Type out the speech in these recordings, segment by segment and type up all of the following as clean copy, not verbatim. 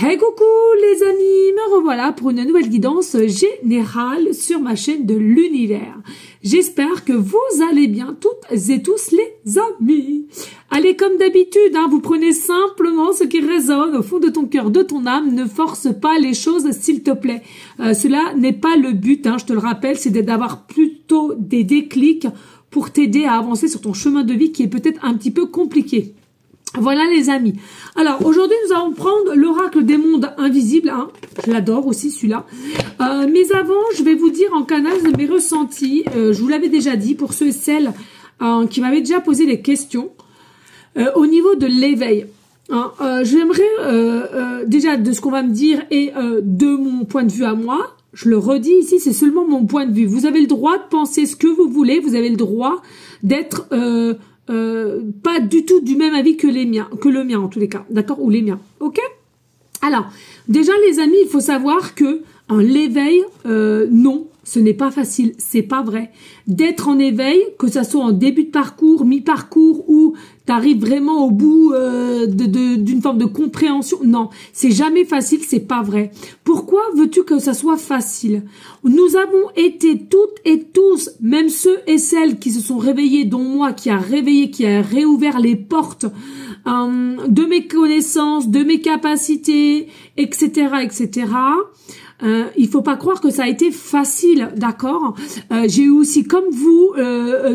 Hey coucou les amis, me revoilà pour une nouvelle guidance générale sur ma chaîne de l'univers. J'espère que vous allez bien toutes et tous les amis. Allez, comme d'habitude, vous prenez simplement ce qui résonne au fond de ton cœur, de ton âme. Ne force pas les choses s'il te plaît. Cela n'est pas le but, je te le rappelle, c'est d'avoir plutôt des déclics pour t'aider à avancer sur ton chemin de vie qui est peut-être un petit peu compliqué. Voilà les amis. Alors aujourd'hui nous allons prendre l'oracle des mondes invisibles. Je l'adore aussi celui-là. Mais avant je vais vous dire en canal de mes ressentis. Je vous l'avais déjà dit pour ceux et celles qui m'avaient déjà posé des questions. Au niveau de l'éveil. J'aimerais déjà de ce qu'on va me dire et de mon point de vue à moi. Je le redis ici, c'est seulement mon point de vue. Vous avez le droit de penser ce que vous voulez. Vous avez le droit d'être... pas du tout du même avis que le mien en tous les cas, d'accord, ou les miens, ok. Alors déjà les amis, il faut savoir que l'éveil, non, ce n'est pas facile, c'est pas vrai. D'être en éveil, que ça soit en début de parcours, mi-parcours ou t'arrives vraiment au bout d'une forme de compréhension, non, c'est jamais facile, c'est pas vrai. Pourquoi veux-tu que ça soit facile? Nous avons été toutes et tous, même ceux et celles qui se sont réveillés, dont moi qui a réouvert les portes de mes connaissances, de mes capacités, etc., etc. Il faut pas croire que ça a été facile, d'accord. J'ai eu aussi, comme vous,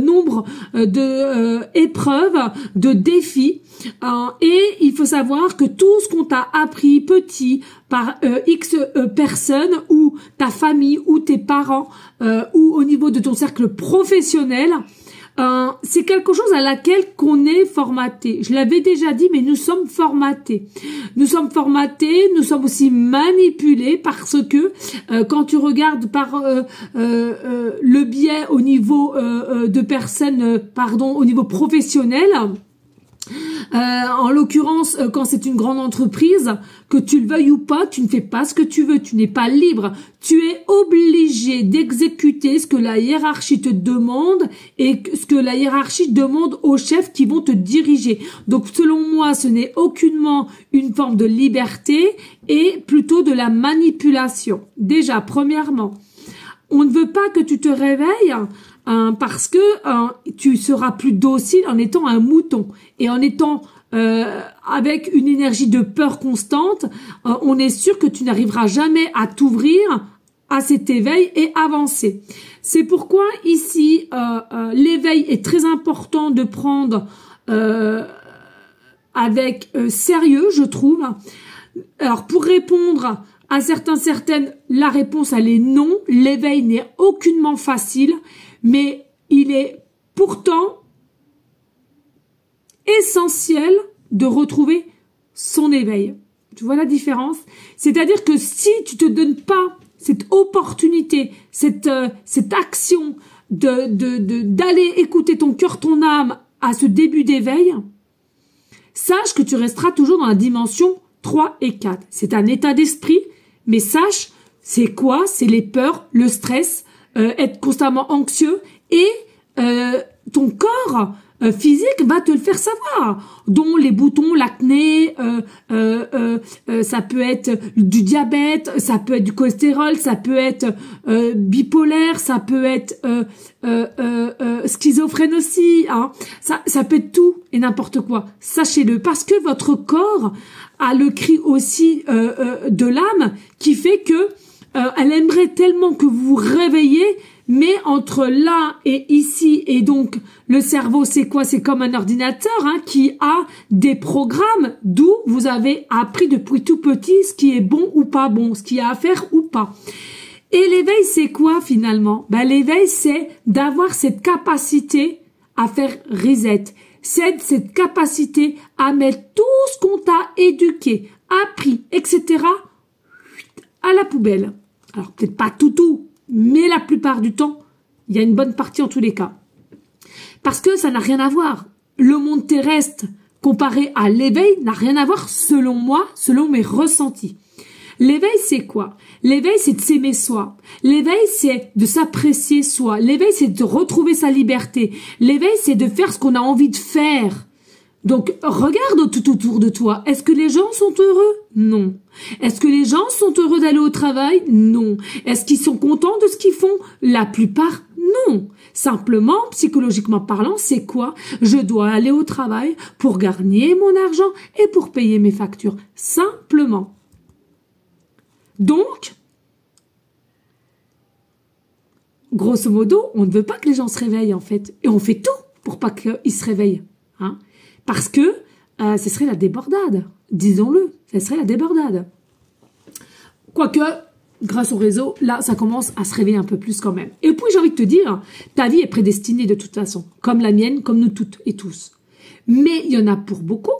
nombre de épreuves, de défis, et il faut savoir que tout ce qu'on t'a appris petit par X personnes, ou ta famille, ou tes parents, ou au niveau de ton cercle professionnel, c'est quelque chose à laquelle qu'on est formaté. Je l'avais déjà dit, mais nous sommes formatés. Nous sommes formatés, nous sommes aussi manipulés parce que quand tu regardes par le biais au niveau de personnes, au niveau professionnel, en l'occurrence, quand c'est une grande entreprise, que tu le veuilles ou pas, tu ne fais pas ce que tu veux, tu n'es pas libre. Tu es obligé d'exécuter ce que la hiérarchie te demande et ce que la hiérarchie demande aux chefs qui vont te diriger. Donc, selon moi, ce n'est aucunement une forme de liberté et plutôt de la manipulation. Déjà, premièrement, on ne veut pas que tu te réveilles parce que tu seras plus docile en étant un mouton et en étant avec une énergie de peur constante. On est sûr que tu n'arriveras jamais à t'ouvrir à cet éveil et avancer. C'est pourquoi ici l'éveil est très important de prendre avec sérieux, je trouve. Alors pour répondre à certaines, la réponse elle est non. L'éveil n'est aucunement facile, mais il est pourtant essentiel de retrouver son éveil. Tu vois la différence? C'est-à-dire que si tu te donnes pas cette opportunité, cette action d'aller écouter ton cœur, ton âme à ce début d'éveil, sache que tu resteras toujours dans la dimension 3 et 4. C'est un état d'esprit, mais sache, c'est quoi? C'est les peurs, le stress, être constamment anxieux et ton corps physique va te le faire savoir, dont les boutons, l'acné, ça peut être du diabète, ça peut être du cholestérol, ça peut être bipolaire, ça peut être schizophrène aussi, ça peut être tout et n'importe quoi. Sachez-le, parce que votre corps a le cri aussi de l'âme qui fait que elle aimerait tellement que vous vous réveillez, mais entre là et ici, et donc le cerveau c'est quoi? C'est comme un ordinateur qui a des programmes, d'où vous avez appris depuis tout petit ce qui est bon ou pas bon, ce qu'il y a à faire ou pas. Et l'éveil c'est quoi finalement? L'éveil c'est d'avoir cette capacité à faire reset, c'est cette capacité à mettre tout ce qu'on t'a éduqué, appris, etc. à la poubelle. Alors peut-être pas tout, mais la plupart du temps, il y a une bonne partie en tous les cas. Parce que ça n'a rien à voir. Le monde terrestre, comparé à l'éveil, n'a rien à voir selon moi, selon mes ressentis. L'éveil, c'est quoi? L'éveil, c'est de s'aimer soi. L'éveil, c'est de s'apprécier soi. L'éveil, c'est de retrouver sa liberté. L'éveil, c'est de faire ce qu'on a envie de faire. Donc, regarde tout autour de toi. Est-ce que les gens sont heureux? Non. Est-ce que les gens sont heureux d'aller au travail? Non. Est-ce qu'ils sont contents de ce qu'ils font? La plupart, non. Simplement, psychologiquement parlant, c'est quoi? Je dois aller au travail pour gagner mon argent et pour payer mes factures. Simplement. Donc, grosso modo, on ne veut pas que les gens se réveillent, en fait. Et on fait tout pour pas qu'ils se réveillent. Hein? Parce que ce serait la débordade. Disons-le, ce serait la débordade. Quoique, grâce au réseau, là, ça commence à se réveiller un peu plus quand même. Et puis, j'ai envie de te dire, ta vie est prédestinée de toute façon. Comme la mienne, comme nous toutes et tous. Mais il y en a pour beaucoup.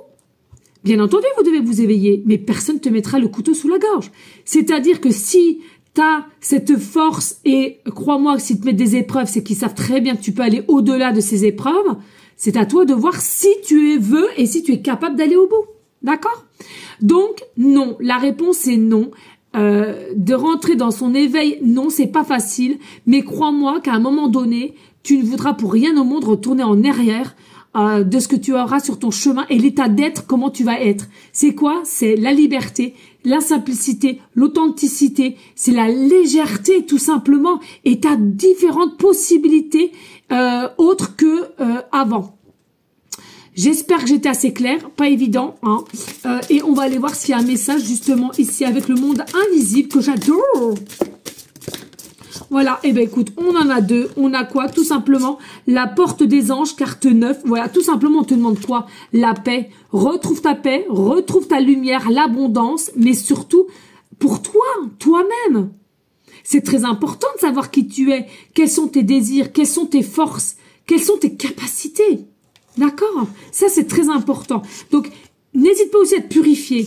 Bien entendu, vous devez vous éveiller, mais personne ne te mettra le couteau sous la gorge. C'est-à-dire que si tu as cette force, et crois-moi, s'ils te mettent des épreuves, c'est qu'ils savent très bien que tu peux aller au-delà de ces épreuves, c'est à toi de voir si tu veux et si tu es capable d'aller au bout. D'accord? Donc, non. La réponse est non. De rentrer dans son éveil, non, c'est pas facile. Mais crois-moi qu'à un moment donné, tu ne voudras pour rien au monde retourner en arrière de ce que tu auras sur ton chemin et l'état d'être, comment tu vas être. C'est quoi? C'est la liberté, la simplicité, l'authenticité, c'est la légèreté tout simplement. Et tu as différentes possibilités autres que avant. J'espère que j'étais assez claire, pas évident, hein. Et on va aller voir s'il y a un message justement ici avec le monde invisible que j'adore. Voilà, et ben écoute, on en a deux. On a quoi? Tout simplement la porte des anges, carte 9. Voilà, tout simplement on te demande quoi? La paix. Retrouve ta paix, retrouve ta lumière, l'abondance, mais surtout pour toi, toi-même. C'est très important de savoir qui tu es, quels sont tes désirs, quelles sont tes forces, quelles sont tes capacités. D'accord? Ça, c'est très important. Donc, n'hésite pas aussi à te purifier.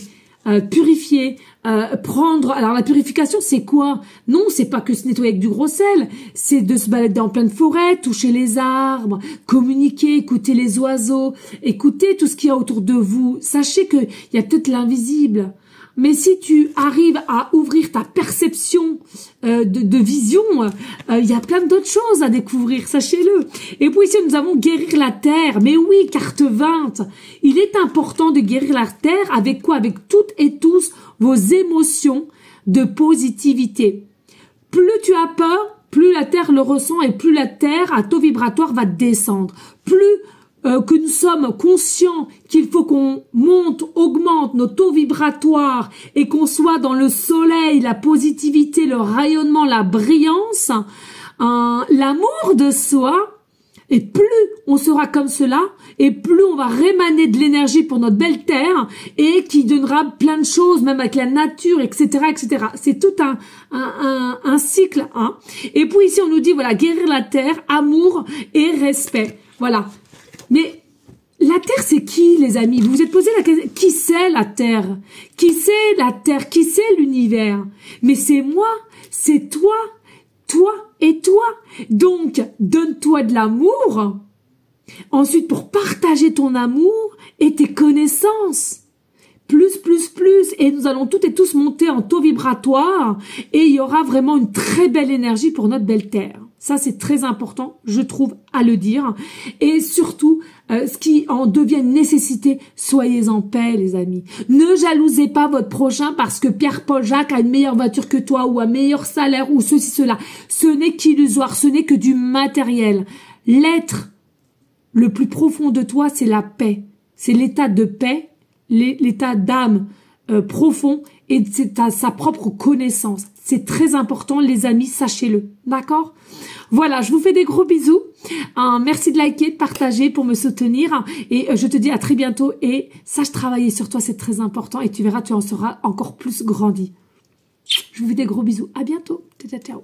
Prendre... Alors, la purification, c'est quoi? Non, c'est pas que se nettoyer avec du gros sel. C'est de se balader en pleine forêt, toucher les arbres, communiquer, écouter les oiseaux, écouter tout ce qu'il y a autour de vous. Sachez qu'il y a peut-être l'invisible. Mais si tu arrives à ouvrir ta perception de vision, il y a plein d'autres choses à découvrir, sachez-le. Et puis ici, nous avons guérir la terre. Mais oui, carte 20. Il est important de guérir la terre avec quoi? Avec toutes et tous vos émotions de positivité. Plus tu as peur, plus la terre le ressent et plus la terre à taux vibratoire va descendre. Plus que nous sommes conscients qu'il faut qu'on monte, augmente nos taux vibratoires et qu'on soit dans le soleil, la positivité, le rayonnement, la brillance, l'amour de soi, et plus on sera comme cela, et plus on va rémaner de l'énergie pour notre belle terre, et qui donnera plein de choses, même avec la nature, etc., etc. C'est tout un cycle, hein. Et puis ici, on nous dit, voilà, guérir la terre, amour et respect. Voilà. Mais la Terre, c'est qui, les amis? Vous vous êtes posé la question, qui c'est la Terre? Qui c'est la Terre? Qui c'est l'univers? Mais c'est moi, c'est toi, toi et toi. Donc, donne-toi de l'amour. Ensuite, pour partager ton amour et tes connaissances. Plus. Et nous allons toutes et tous monter en taux vibratoire. Et il y aura vraiment une très belle énergie pour notre belle Terre. Ça, c'est très important, je trouve, à le dire. Et surtout, ce qui en devient une nécessité, soyez en paix, les amis. Ne jalousez pas votre prochain parce que Pierre-Paul Jacques a une meilleure voiture que toi ou un meilleur salaire ou ceci, cela. Ce n'est qu'illusoire, ce n'est que du matériel. L'être le plus profond de toi, c'est la paix. C'est l'état de paix, l'état d'âme profond et c'est sa propre connaissance. C'est très important, les amis, sachez-le. D'accord? Voilà, je vous fais des gros bisous. Merci de liker, de partager pour me soutenir. Et je te dis à très bientôt. Et sache travailler sur toi, c'est très important. Et tu verras, tu en seras encore plus grandi. Je vous fais des gros bisous. À bientôt. Ciao.